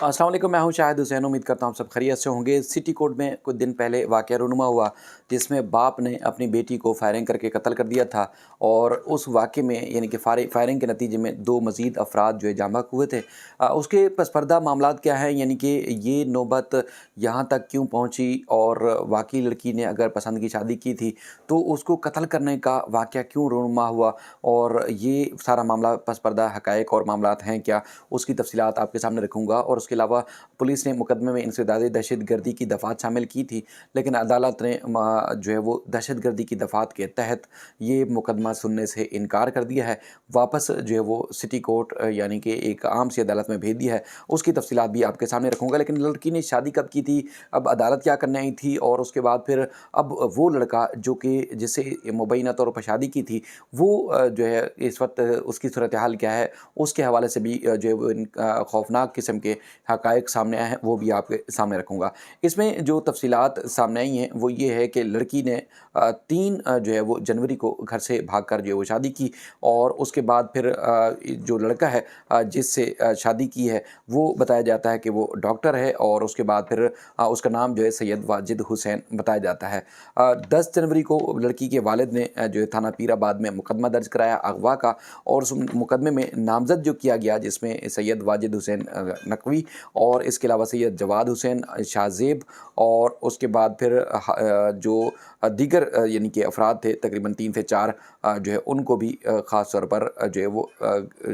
अस्सलाम वालेकुम, मैं हूं शाहिद हुसैन। उम्मीद करता हूं आप सब खैरियत से होंगे। सिटी कोर्ट में कुछ दिन पहले वाक़या रूनुमा हुआ जिसमें बाप ने अपनी बेटी को फायरिंग करके कत्ल कर दिया था और उस वाक़े में यानी कि फायरिंग के नतीजे में दो मज़ीद अफराद जो है जाँ बहक हुए थे। उसके पसपर्दा मामलात क्या हैं, यानी कि ये नौबत यहाँ तक क्यों पहुँची और वाक़ई लड़की ने अगर पसंद की शादी की थी तो उसको कत्ल करने का वाक़या क्यों रूनुमा हुआ, और ये सारा मामला पसपर्दा हक़ाइक़ और मामलात हैं क्या, उसकी तफ़सीलात आपके सामने रखूँगा। और उसके अलावा पुलिस ने मुकदमे में इंसदाद दहशतगर्दी की दफ़ात शामिल की थी, लेकिन अदालत ने जो है वो दहशतगर्दी की दफ़ात के तहत ये मुकदमा सुनने से इनकार कर दिया है। वापस जो है वो सिटी कोर्ट यानी कि एक आम सी अदालत में भेज दिया है। उसकी तफ़सीलात भी आपके सामने रखूँगा। लेकिन लड़की ने शादी कब की थी, अब अदालत क्या करने आई थी, और उसके बाद फिर अब वो लड़का जो कि जिसे मुबैना तौर पर शादी की थी वो जो है इस वक्त उसकी सूरत हाल क्या है, उसके हवाले से भी जो है वो खौफनाक किस्म के हक़ाइक़ सामने आए हैं, वो भी आपके सामने रखूँगा। इसमें जो तफ़सीलात सामने आई हैं वो ये है कि लड़की ने 3 जो है वो जनवरी को घर से भागकर जो है वो शादी की, और उसके बाद फिर जो लड़का है जिससे शादी की है वो बताया जाता है कि वो डॉक्टर है, और उसके बाद फिर उसका नाम जो है सैयद वाजिद हुसैन बताया जाता है। 10 जनवरी को लड़की के वालिद ने जो है थाना पीराबाद में मुकदमा दर्ज कराया अगवा का, और उस मुकदमे में नामज़द जो किया गया जिसमें सैयद वाजिद हुसैन नकवी और इसके अलावा सैयद जवाद हुसैन शाहज़ेब, और उसके बाद फिर जो दीगर यानी कि अफराद थे तकरीबन 3 से 4 जो है उनको भी ख़ास तौर पर जो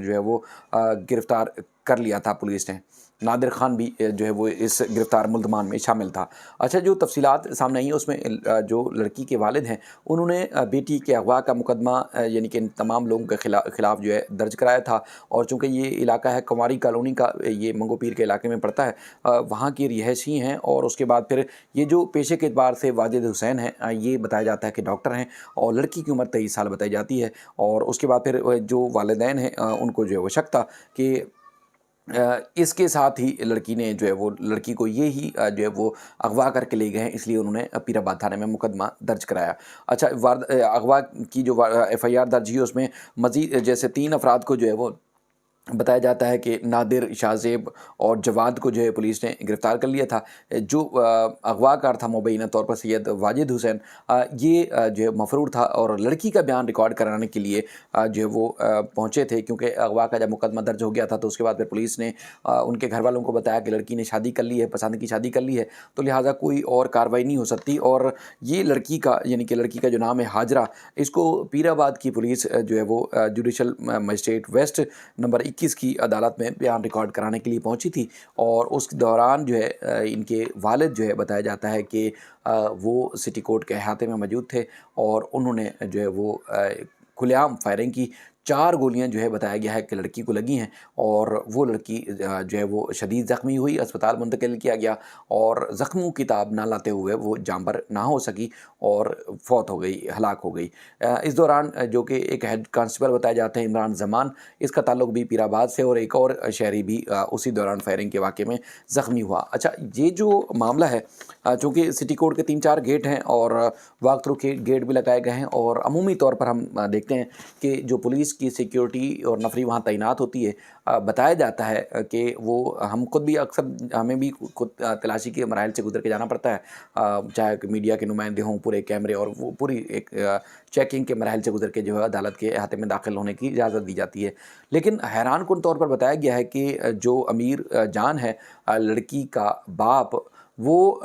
है वो गिरफ़्तार कर लिया था पुलिस ने। नादिर ख़ान भी जो है वो इस गिरफ़्तार मुल्ज़मान में शामिल था। अच्छा, जो तफ़सीलात सामने आई हैं उसमें जो लड़की के वालिद हैं उन्होंने बेटी के अगवा का मुकदमा यानी कि इन तमाम लोगों के ख़िलाफ़ जो है दर्ज कराया था, और चूँकि ये इलाका है कुंवारी कॉलोनी का, ये मंगो पीर के इलाके में पड़ता है, वहाँ की रिहायशी हैं। और उसके बाद फिर ये जो पेशे के एतबार से वाजिद हुसैन हैं, ये बताया जाता है कि डॉक्टर हैं, और लड़की की उम्र 23 साल बताई जाती है। और उसके बाद फिर जो वालिदैन हैं उनको जो है वो शक था कि इसके साथ ही लड़की ने जो है वो लड़की को ये ही जो है वो अगवा करके ले गए हैं, इसलिए उन्होंने पीराबाद थाने में मुकदमा दर्ज कराया। अच्छा, अगवा की जो एफ़आईआर दर्ज हुई उसमें मज़ीद जैसे 3 अफराद को जो है वो बताया जाता है कि नादिर, शाहज़ेब और जवाद को जो है पुलिस ने गिरफ़्तार कर लिया था। जो अगवाकार था मुबैना तौर पर सैयद वाजिद हुसैन, ये जो है मफ़रूर था और लड़की का बयान रिकॉर्ड कराने के लिए जो है वो पहुँचे थे, क्योंकि अगवा का जब मुकदमा दर्ज हो गया था तो उसके बाद फिर पुलिस ने उनके घर वालों को बताया कि लड़की ने शादी कर ली है, पसंद की शादी कर ली है, तो लिहाजा कोई और कार्रवाई नहीं हो सकती। और ये लड़की का यानी कि लड़की का जो नाम है हाजरा, इसको पीराबाद की पुलिस जो है वो जुडिशल मजिस्ट्रेट वेस्ट नंबर 21 की अदालत में बयान रिकॉर्ड कराने के लिए पहुंची थी। और उस दौरान जो है इनके वालिद जो है बताया जाता है कि वो सिटी कोर्ट के अहाते में मौजूद थे, और उन्होंने जो है वो खुलेआम फायरिंग की। 4 गोलियां जो है बताया गया है कि लड़की को लगी हैं, और वो लड़की जो है वो शदीद ज़ख्मी हुई, अस्पताल मुंतकिल किया गया, और ज़ख्मों की ताब ना लाते हुए वो जानबर ना हो सकी और फौत हो गई, हलाक हो गई। इस दौरान जो कि एक हेड कांस्टेबल बताए जाते हैं इमरान ज़मान, इसका ताल्लुक भी पीराबाद से, और एक और शहरी भी उसी दौरान फायरिंग के वाक़े में ज़ख्मी हुआ। अच्छा, ये जो मामला है चूँकि सिटी कोर्ट के 3-4 गेट हैं और वाक थ्रू के गेट भी लगाए गए हैं, और अमूमी तौर पर हम देखते हैं कि जो पुलिस की सिक्योरिटी और नफरी वहाँ तैनात होती है, बताया जाता है कि वो हम खुद भी अक्सर हमें भी खुद तलाशी के मराइल से गुजर के जाना पड़ता है, चाहे मीडिया के नुमाइंदे हों, पूरे कैमरे और वो पूरी एक चेकिंग के मराइल से गुजर के जो है अदालत के अहाते में दाखिल होने की इजाज़त दी जाती है। लेकिन हैरान कुन तौर पर बताया गया है कि जो अमीर जान है, लड़की का बाप, वो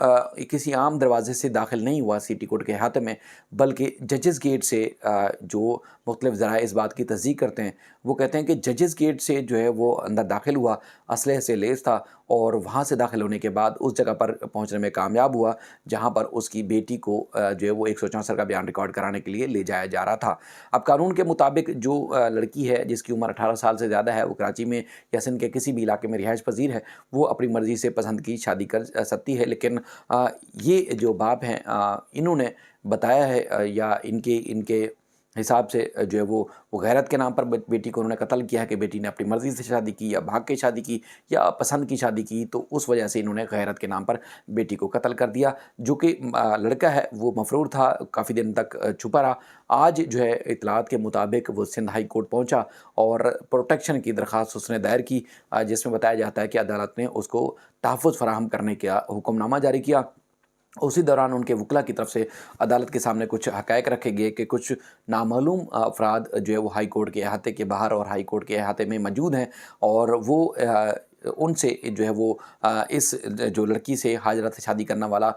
किसी आम दरवाज़े से दाखिल नहीं हुआ सिटी कोर्ट के अहाते में, बल्कि जजेस गेट से, जो मुख्तलिफ़ ज़राए इस बात की तस्दीक करते हैं, वो कहते हैं कि जजेस गेट से जो है वो अंदर दाखिल हुआ, असलहे से लैस था, और वहाँ से दाखिल होने के बाद उस जगह पर पहुँचने में कामयाब हुआ जहाँ पर उसकी बेटी को जो है वो 164 का बयान रिकॉर्ड कराने के लिए ले जाया जा रहा था। अब कानून के मुताबिक जो लड़की है जिसकी उम्र 18 साल से ज़्यादा है, वो कराची में या सिंध के किसी भी इलाके में रिहाइश पजीर है, वो अपनी मर्ज़ी से पसंद की शादी कर सकती है। लेकिन ये जो बाप हैं, इन्होंने बताया है या इनके इनके हिसाब से जो है वो गैरत के नाम पर बेटी को उन्होंने कत्ल किया है कि बेटी ने अपनी मर्ज़ी से शादी की या भाग के शादी की या पसंद की शादी की, तो उस वजह से इन्होंने गैरत के नाम पर बेटी को कत्ल कर दिया। जो कि लड़का है वो मफ़रूर था, काफ़ी दिन तक छुपा रहा। आज जो है इत्तलात के मुताबिक वो सिंध हाई कोर्ट पहुँचा और प्रोटेक्शन की दरख्वास्त उसने दायर की, जिसमें बताया जाता है कि अदालत ने उसको तहफ़्फ़ुज़ फ़राहम करने का हुक्मनामा जारी किया। उसी दौरान उनके वकील की तरफ से अदालत के सामने कुछ हक़ाइक़ रखे गए कि कुछ नामालूम अफ़राद जो है वो हाई कोर्ट के अहाते के बाहर और हाई कोर्ट के अहाते में मौजूद हैं, और वो उनसे जो है वो इस जो लड़की से हाजरा से शादी करने वाला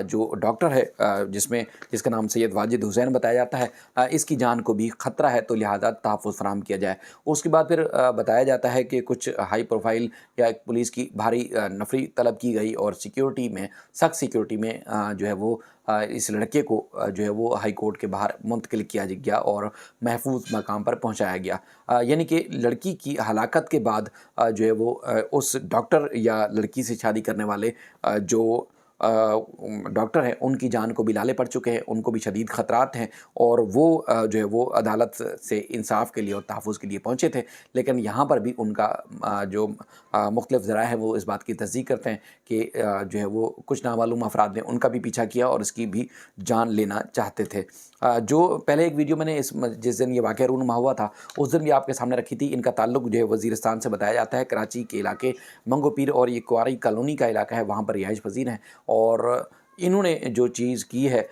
जो डॉक्टर है, जिसका नाम सैयद वाजिद हुसैन बताया जाता है, इसकी जान को भी ख़तरा है, तो लिहाजा तहफ़्फ़ुज़ फ़राहम किया जाए। उसके बाद फिर बताया जाता है कि कुछ हाई प्रोफाइल या एक पुलिस की भारी नफ़री तलब की गई और सिक्योरिटी में, सख्त सिक्योरिटी में जो है वो इस लड़के को जो है वो हाई कोर्ट के बाहर मुंतकिल किया गया और महफूज मकाम पर पहुंचाया गया। यानी कि लड़की की हलाकत के बाद जो है वो उस डॉक्टर या लड़की से शादी करने वाले जो डॉक्टर हैं उनकी जान को भी लाले पड़ चुके हैं, उनको भी शदीद ख़तरात हैं, और वो जो है वो अदालत से इंसाफ के लिए और तहफ़्फ़ुज़ के लिए पहुँचे थे। लेकिन यहाँ पर भी उनका जो मुख्तलिफ़ ज़राए हैं वो इस बात की तस्दीक करते हैं कि जो है वो कुछ नामालूम अफ़राद ने उनका भी पीछा किया और इसकी भी जान लेना चाहते थे। जो पहले एक वीडियो मैंने जिस दिन ये वाक़या रूनुमा हुआ था उस दिन भी आपके सामने रखी थी। इनका ताल्लुक जो है वज़ीरिस्तान से बताया जाता है, कराची के इलाके मंगो पीर और ये क्वारी कॉलोनी का इलाका है, वहाँ पर रिहाइश पज़ीर हैं। और इन्होंने जो चीज़ की है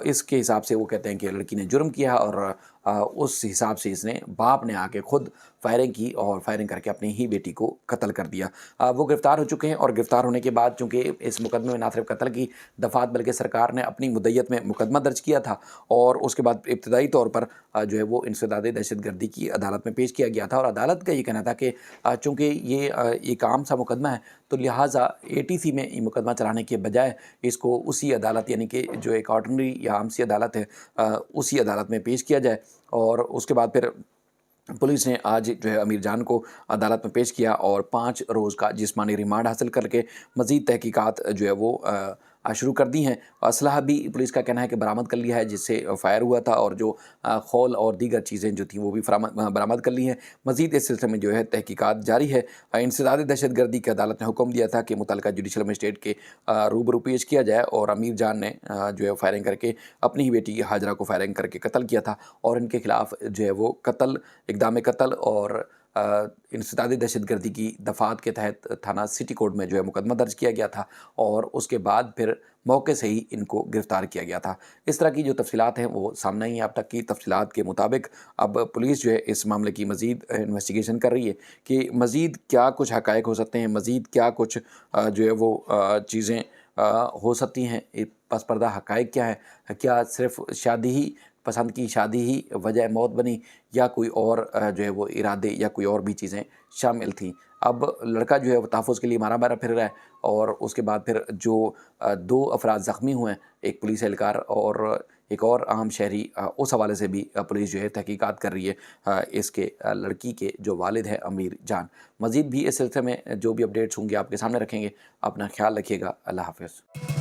इसके हिसाब से वो कहते हैं कि लड़की ने जुर्म किया और उस हिसाब से इसने बाप ने आके खुद फायरिंग की और फायरिंग करके अपनी ही बेटी को कत्ल कर दिया। वो गिरफ़्तार हो चुके हैं और गिरफ़्तार होने के बाद चूँकि इस मुकदमे में ना सिर्फ कत्ल की दफ़ात बल्कि सरकार ने अपनी मुद्दत में मुकदमा दर्ज किया था, और उसके बाद इब्तदाई तौर पर जो है वो इंसदाद दहशतगर्दी की अदालत में पेश किया गया था। और अदालत का ये कहना था कि चूँकि ये एक आम सा मुकदमा है, तो लिहाजा ATC में ये मुकदमा चलाने के बजाय इसको उसी अदालत, यानी कि जो एक ऑर्डिनरी या आम सी अदालत है, उसी अदालत में पेश किया जाए। और उसके बाद फिर पुलिस ने आज जो है अमीर जान को अदालत में पेश किया और 5 रोज़ का जिस्मानी रिमांड हासिल करके मज़ीद तहकीकात जो है वो शुरू कर दी हैं। असलहा भी पुलिस का कहना है कि बरामद कर लिया है जिससे फायर हुआ था, और जो खौल और दीगर चीज़ें जो थी वो भी बरामद कर ली हैं। मज़ीद इस सिलसिले में जो है तहकीकात जारी है। इंसदाद दहशतगर्दी की अदालत ने हुक्म दिया था कि मुतल्लिका जुडिशल मजिस्ट्रेट के रूबरू पेश किया जाए, और अमीर जान ने जो है फायरिंग करके अपनी ही बेटी हाजरा को फायरिंग करके कत्ल किया था, और इनके खिलाफ जो है वो इक़दाम कत्ल और इंसदाद दहशतगर्दी की दफ़ात के तहत थाना सिटी कोर्ट में जो है मुकदमा दर्ज किया गया था, और उसके बाद फिर मौके से ही इनको गिरफ़्तार किया गया था। इस तरह की जो तफ़सीलात हैं वो सामने आई हैं। अब तक की तफ़सीलात के मुताबिक अब पुलिस जो है इस मामले की मज़ीद इन्वेस्टिगेशन कर रही है कि मज़ीद क्या कुछ हक़ाइक़ हो सकते हैं, मज़ीद क्या कुछ जो है वो चीज़ें हो सकती हैं, पस पर्दा हक़ाइक़ क्या है। क्या सिर्फ़ शादी ही, पसंद की शादी ही वजह मौत बनी, या कोई और जो है वो इरादे या कोई और भी चीज़ें शामिल थीं। अब लड़का जो है वो तहफ़्फ़ुज़ के लिए मारा-मारा फिर रहा है, और उसके बाद फिर जो 2 अफ़राद ज़ख्मी हुए हैं, एक पुलिस एहलकार और एक और आम शहरी, उस हवाले से भी पुलिस जो है तहकीकात कर रही है इसके लड़की के जो वालिद हैं अमीर जान। मज़ीद भी इस सिलसिले में जो भी अपडेट्स होंगे आपके सामने रखेंगे। अपना ख़्याल रखिएगा। अल्लाह हाफ़िज़।